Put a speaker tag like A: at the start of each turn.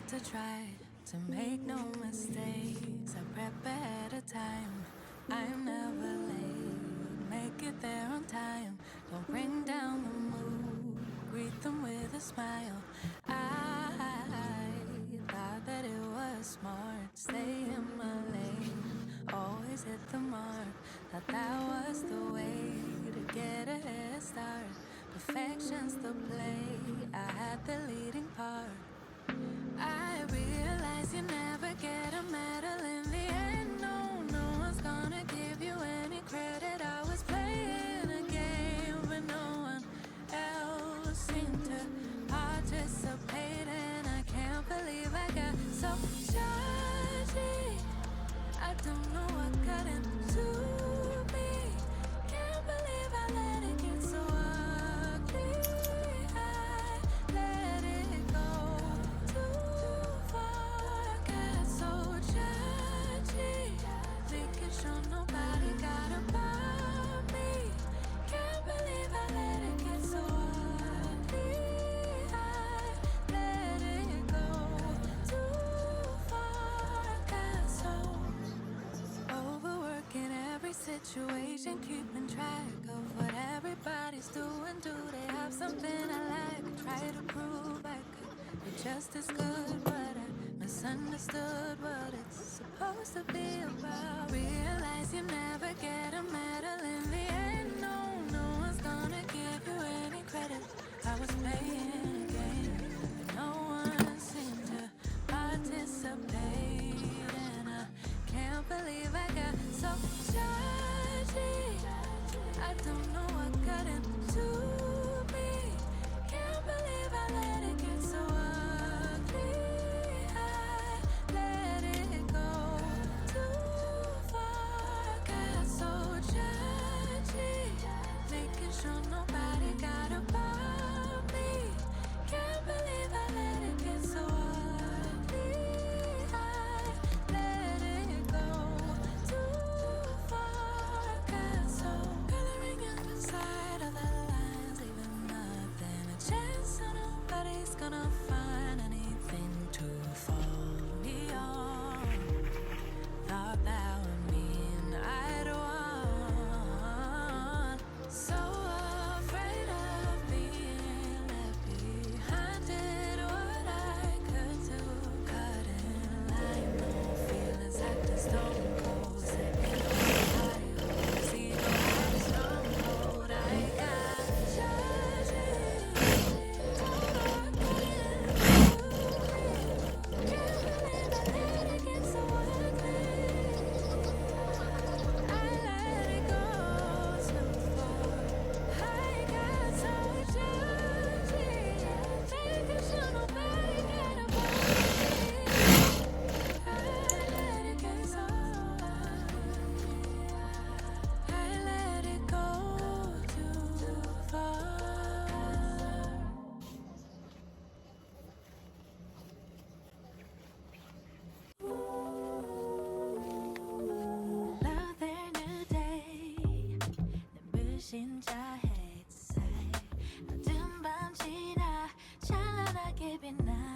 A: to try to make no mistakes. I prep ahead of time. I'm never late. Make it there on time. Don't bring down the mood. Greet them with a smile. I thought that it was smart. Stay in my lane. Always hit the mark. Thought that was the way to get a head start. Perfection's the play. I had the leading part. I realize you never get a medal in the end. No, no one's gonna give you any credit. I was playing a game, but no one else seemed to participate. And I can't believe I got so judgy. I don't know what got into me. Can't believe I let it get so ugly. I let it go too far. Got so judgy. Thinking sure nobody got above me. Can't believe I let it get so ugly. I let it go too far. Got so overworking every situation, keeping track of what everybody's doing. Do they have something I like? I try to prove I could be just as good, but I misunderstood what it's supposed to be about. Realize you never get a medal in the end. No, no one's gonna give you any credit. I was playing a game, but no one seemed to participate. And I can't believe I got so judgy. I don't know what got into me. Can't believe I let it get so ugly. I let it go too far. Got so judgy. Making sure nobody got above me. Can't believe I let it get so ugly. I let it go too far. Got so coloring inside of the lines, leaving nothing a chance. So nobody's gonna find anything to fall me on. Thought that would mean I'd won. So afraid of being left behind. Did what I could to cut in line. No feelings, acting stone cold. Second body holds, ego had a stronghold. I got judging. Can't believe I let it get so ugly. I let it go too far. I got so judgy. Thinking sure nobody got above me. I let it get so ugly. I let it go too far. Another new day. 눈부신 저 햇살 어둠 밤 지나 찬란하게 빛나